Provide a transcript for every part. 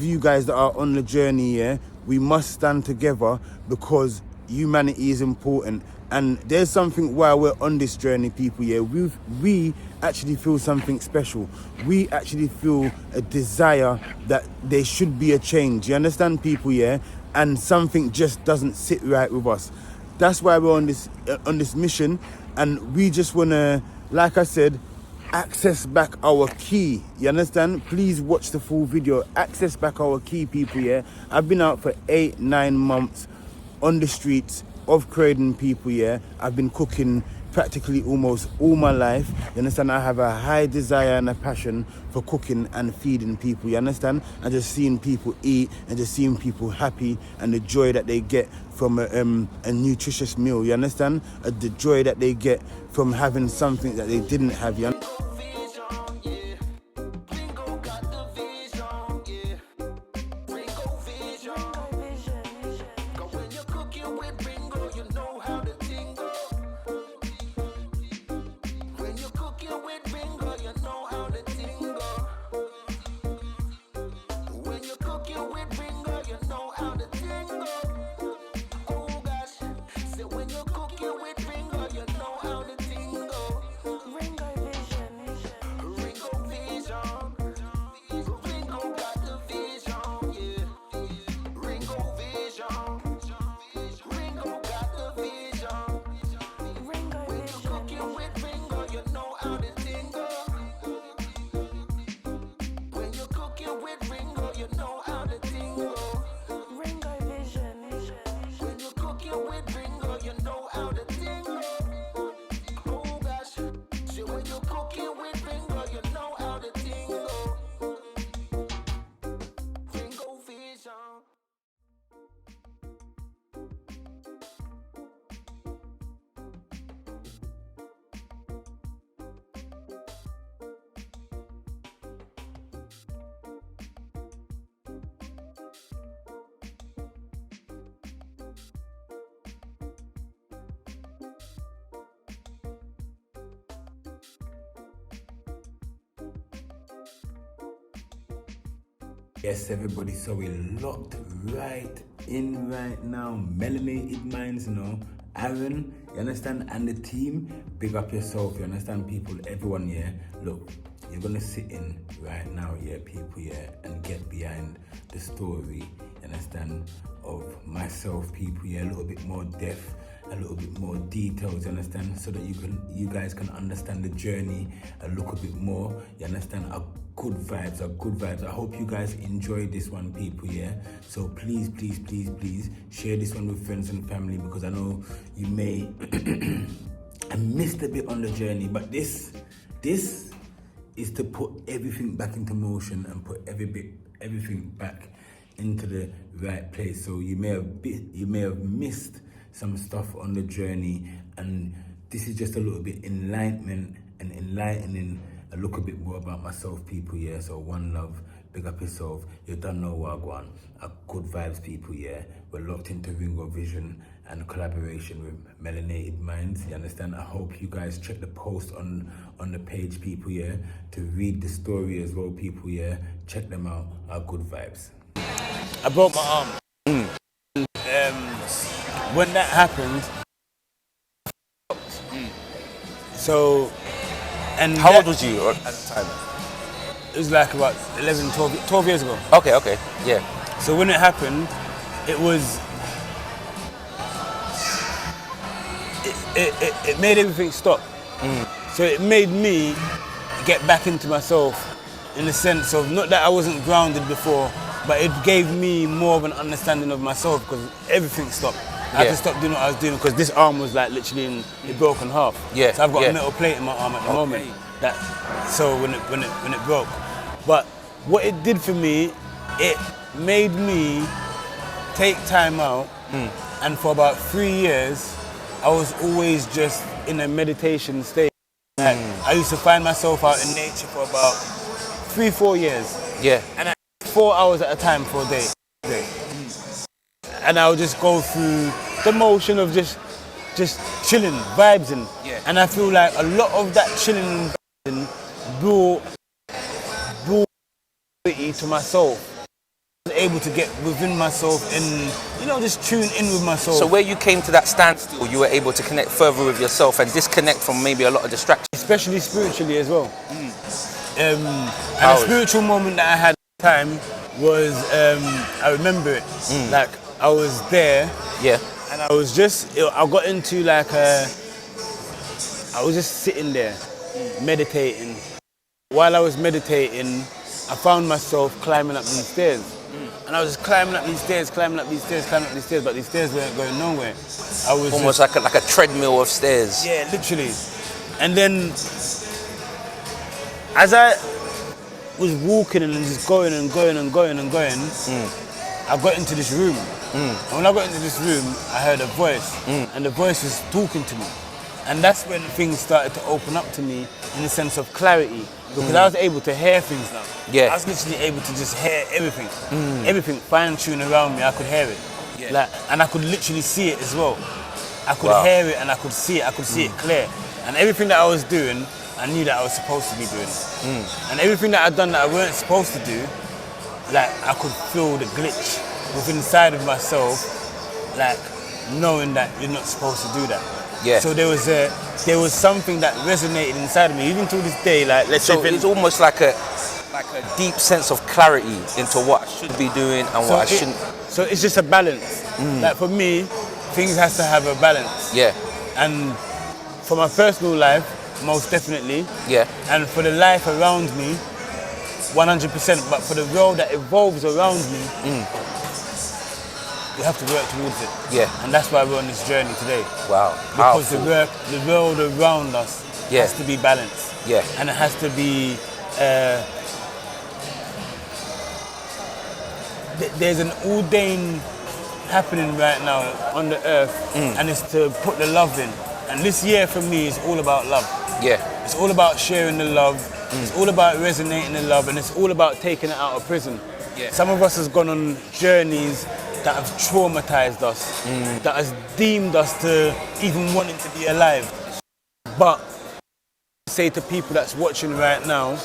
You guys that are on the journey, yeah, we must stand together because humanity is important. And there's something while we're on this journey, people, yeah, we actually feel something special. We actually feel a desire that there should be a change. You understand, people, yeah? And something just doesn't sit right with us. That's why we're on this mission, and we just wanna, like I said, access back our key. You understand? Please watch the full video. Access back our key, people, yeah? I've been out for 8-9 months on the streets of Croydon, people, yeah? I've been cooking practically almost all my life. You understand? I have a high desire and a passion for cooking and feeding people. You understand? And just seeing people eat and just seeing people happy and the joy that they get from a nutritious meal. You understand? The joy that they get from having something that they didn't have. You understand? Yes, everybody, so we locked right in right now. Melanated minds, you know. Aaron, you understand? And the team, big up yourself, you understand, people, everyone, yeah. Look, you're gonna sit in right now, yeah, people, yeah, and get behind the story, you understand, of myself, people, yeah, a little bit more depth, a little bit more details, you understand, so that you guys can understand the journey a little bit more, you understand, are good vibes. I hope you guys enjoy this one, people, yeah? So please share this one with friends and family, because I know you may I missed a bit on the journey, but this is to put everything back into motion and put everything back into the right place. So you may have missed some stuff on the journey, and this is just a little bit enlightenment and enlightening a little bit more about myself, people, yeah? So one love, big up yourself. You don't know what I want. Good vibes, people, yeah? We're locked into Ringo Vision and collaboration with Melanated Minds, you understand? I hope you guys check the post on the page, people, yeah? To read the story as well, people, yeah? Check them out. Good vibes. I broke my arm. When that happened, so... And how old was you at the time? It was like about 12 years ago. Okay, yeah. So when it happened, it was... It made everything stop. So it made me get back into myself, in the sense of, not that I wasn't grounded before, but it gave me more of an understanding of myself, because everything stopped. I had to stop doing what I was doing, because this arm was like literally it broke in half. Yeah. So I've got a metal plate in my arm at the moment. So when it broke. But what it did for me, it made me take time out, and for about 3 years, I was always just in a meditation state. Like, I used to find myself out in nature for about 3-4 years. Yeah. And 4 hours at a time for a day. And I would just go through the motion of just chilling, vibing. Yeah. And I feel like a lot of that chilling and vibing brought to my soul. able to get within myself and, just tune in with myself. So where you came to that standstill, you were able to connect further with yourself and disconnect from maybe a lot of distractions. Especially spiritually as well. And a spiritual moment that I had at the time was, I remember it, like I was there, and I was just, I got into like I was just sitting there, meditating. While I was meditating, I found myself climbing up these stairs. And I was just climbing up these stairs, but these stairs weren't going nowhere. I was almost like a treadmill of stairs. Yeah, literally. And then, as I was walking and just going, I got into this room. And when I got into this room, I heard a voice, and the voice was talking to me. And that's when things started to open up to me in the sense of clarity, because I was able to hear things now. Yeah. I was literally able to just hear everything. Everything fine-tuned around me, I could hear it. Yeah. And I could literally see it as well. I could hear it and I could see it clear. And everything that I was doing, I knew that I was supposed to be doing. And everything that I'd done that I weren't supposed to do, like I could feel the glitch within inside of myself, like knowing that you're not supposed to do that. Yeah. So there was something that resonated inside of me, even to this day. Like it's almost like a deep sense of clarity into what I should be doing and what I shouldn't. So it's just a balance. Like for me, things has to have a balance. Yeah. And for my personal life, most definitely. Yeah. And for the life around me, 100%. But for the world that evolves around me, we have to work towards it. Yeah. And that's why we're on this journey today. Wow. Because the world around us has to be balanced. Yeah. And it has to be, there's an ordained happening right now on the earth, and it's to put the love in. And this year for me is all about love. Yeah. It's all about sharing the love. It's all about resonating the love, and it's all about taking it out of prison. Yeah. Some of us has gone on journeys that have traumatized us, that has deemed us to even wanting to be alive. But I say to people that's watching right now,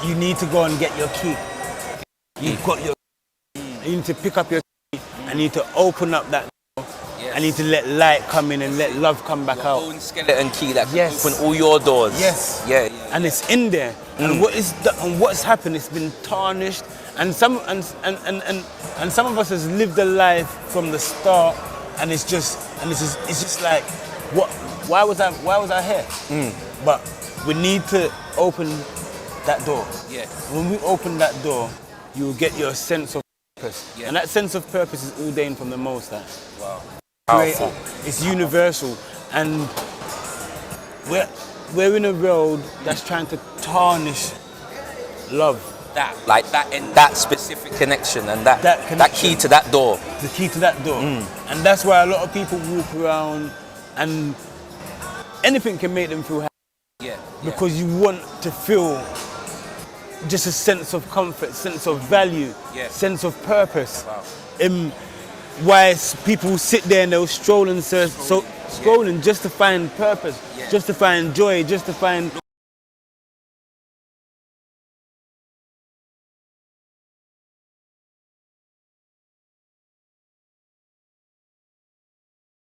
you need to go and get your key. You've got your key. You need to pick up your key and you need to open up that door. I need to let light come in and let love come back out. Own skeleton key that can open all your doors. Yes. Yeah. And it's in there. And what's happened? It's been tarnished. And some of us has lived a life from the start, and it's just like, what? Why was I here? But we need to open that door. Yeah. When we open that door, you will get your sense of purpose, and that sense of purpose is ordained from the Most High. Wow. Powerful. It's universal, and we're in a world that's trying to tarnish love. That specific connection and that key to that door. The key to that door. And that's why a lot of people walk around and anything can make them feel happy. Yeah. Because you want to feel just a sense of comfort, sense of value, sense of purpose. Wow. Why people sit there and they'll stroll and scrolling just to find purpose, just to find joy, just to find.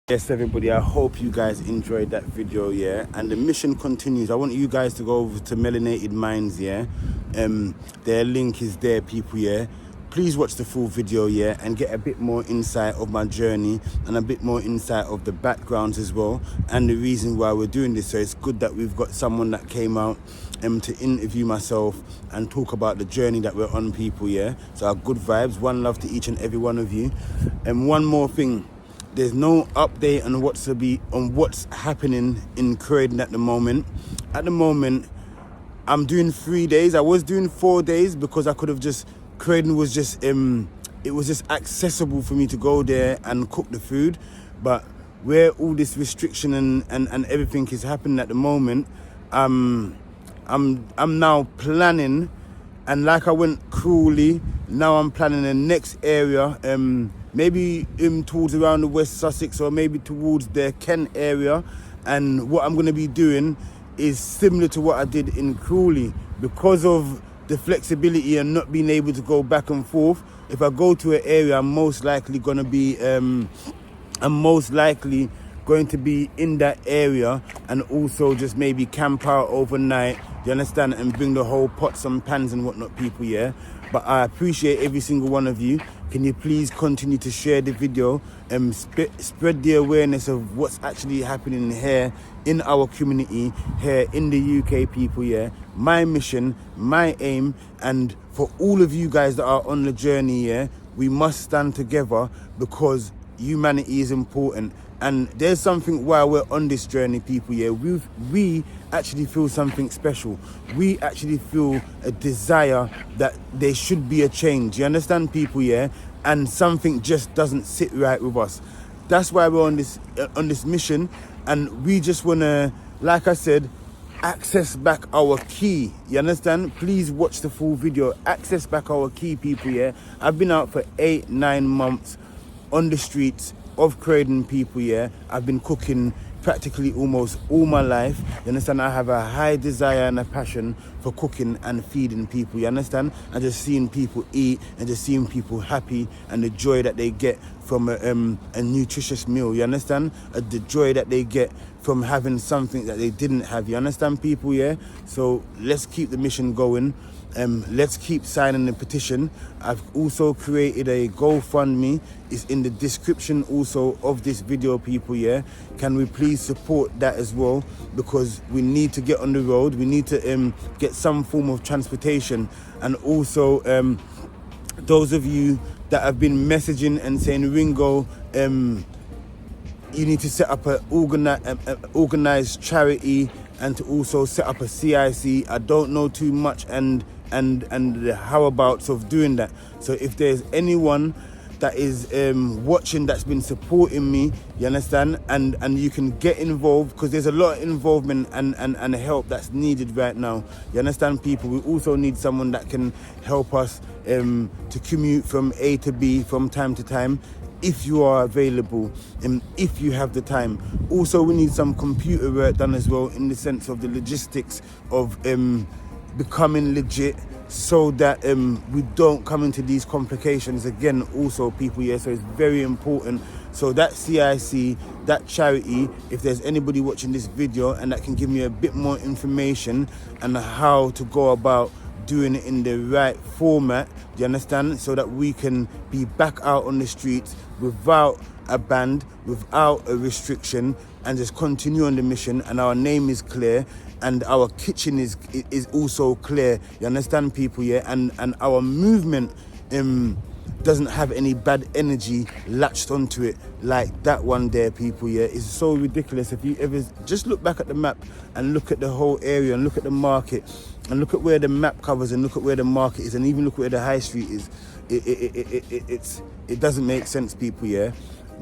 Yes, everybody, I hope you guys enjoyed that video, and the mission continues. I want you guys to go over to Melanated Minds, their link is there, people, Please watch the full video, and get a bit more insight of my journey and a bit more insight of the backgrounds as well, and the reason why we're doing this. So it's good that we've got someone that came out to interview myself and talk about the journey that we're on, people, So good vibes, one love to each and every one of you. And one more thing. There's no update on what's happening in Croydon at the moment. At the moment, I'm doing 3 days. I was doing 4 days because I could have Croydon was just, it was just accessible for me to go there and cook the food. But where all this restriction and everything is happening at the moment, I'm now planning, and like I went Crawley, now I'm planning the next area, maybe towards around the West Sussex or maybe towards the Kent area. And what I'm going to be doing is similar to what I did in Crawley. Because of the flexibility and not being able to go back and forth. If I go to an area, I'm most likely going to be in that area, and also just maybe camp out overnight, you understand, and bring the whole pots and pans and whatnot, people, yeah? But I appreciate every single one of you. Can you please continue to share the video and spread the awareness of what's actually happening here in our community, here in the UK, people, yeah? My mission, my aim, and for all of you guys that are on the journey, yeah, we must stand together because humanity is important. And there's something while we're on this journey, people, yeah, we actually feel something special. We actually feel a desire that there should be a change. You understand, people, yeah? And something just doesn't sit right with us. That's why we're on this mission, and we just wanna, like I said, access back our key. You understand? Please watch the full video. Access back our key, people, yeah? I've been out for 8-9 months on the streets of Croydon, people, yeah? I've been cooking practically almost all my life. You understand? I have a high desire and a passion for cooking and feeding people, you understand? And just seeing people eat and just seeing people happy and the joy that they get from a nutritious meal, you understand? The joy that they get from having something that they didn't have, you understand, people, yeah? So let's keep the mission going. Let's keep signing the petition. I've also created a GoFundMe. It's in the description also of this video, people, yeah? Can we please support that as well? Because we need to get on the road. We need to get some form of transportation. And also, those of you that have been messaging and saying, Ringo, you need to set up an organized charity and to also set up a CIC. I don't know too much and the how-abouts of doing that. So if there's anyone that is watching that's been supporting me, you understand, and you can get involved, because there's a lot of involvement and help that's needed right now, you understand, people. We also need someone that can help us to commute from A to B from time to time, if you are available and if you have the time. Also, we need some computer work done as well, in the sense of the logistics of becoming legit, so that we don't come into these complications again also, people, yeah? So it's very important. So that CIC, that charity, if there's anybody watching this video and that can give me a bit more information and how to go about doing it in the right format, do you understand, so that we can be back out on the streets without a band, without a restriction, and just continue on the mission, and our name is clear, and our kitchen is also clear, you understand, people, yeah? And our movement doesn't have any bad energy latched onto it like that one there, people, yeah? It's so ridiculous. If you ever just look back at the map and look at the whole area and look at the market and look at where the map covers and look at where the market is and even look where the high street is, it doesn't make sense, people, yeah?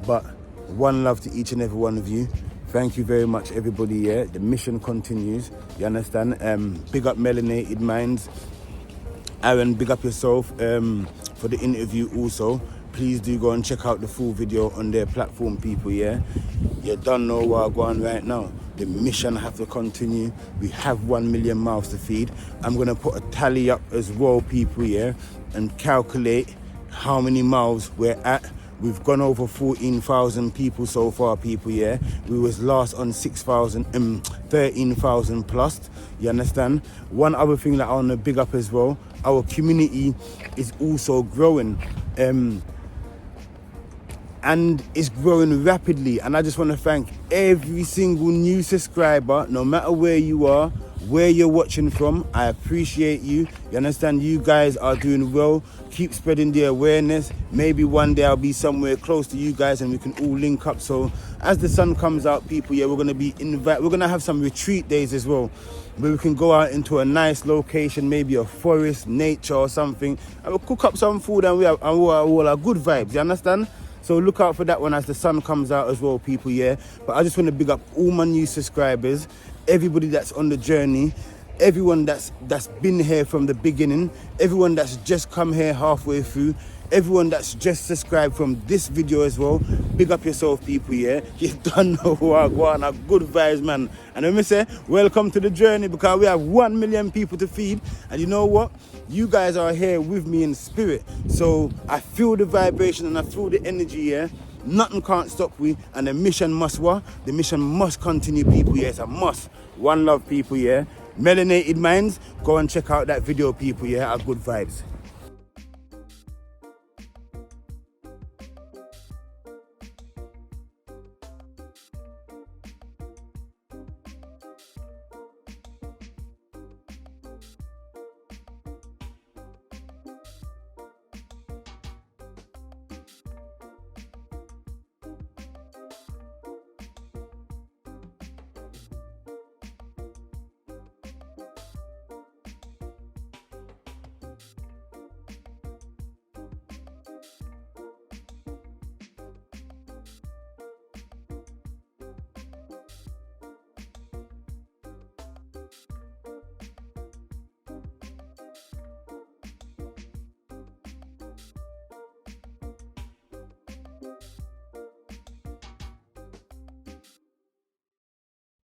But one love to each and every one of you. Thank you very much, everybody, yeah? The mission continues, you understand? Big up Melanated Minds. Aaron, big up yourself for the interview also. Please do go and check out the full video on their platform, people, yeah? You don't know where I'm going right now. The mission have to continue. We have 1 million mouths to feed. I'm going to put a tally up as well, people, yeah? And calculate how many mouths we're at. We've gone over 14,000 people so far, people, yeah? We was last on 13,000 plus, you understand? One other thing that I want to big up as well, our community is also growing. And it's growing rapidly. And I just want to thank every single new subscriber, no matter where you are, where you're watching from. I appreciate you. You understand? You guys are doing well. Keep spreading the awareness. Maybe one day I'll be somewhere close to you guys and we can all link up. So as the sun comes out, people, yeah, we're going to be we're going to have some retreat days as well, where we can go out into a nice location, maybe a forest, nature or something, and we'll cook up some food and we'll have good vibes, you understand? So look out for that one as the sun comes out as well, people, yeah? But I just want to big up all my new subscribers, everybody that's on the journey, everyone that's been here from the beginning, everyone that's just come here halfway through, everyone that's just subscribed from this video as well. Big up yourself, people, yeah. You don't know who I go on, a good vibes, man. And let me say, welcome to the journey, because we have 1 million people to feed. And you know what? You guys are here with me in spirit. So I feel the vibration and I feel the energy, yeah. Nothing can't stop we, and the mission must what? The mission must continue, people, yeah. It's a must. One love, people, yeah. Melanated Minds, go and check out that video, people, yeah. Have good vibes.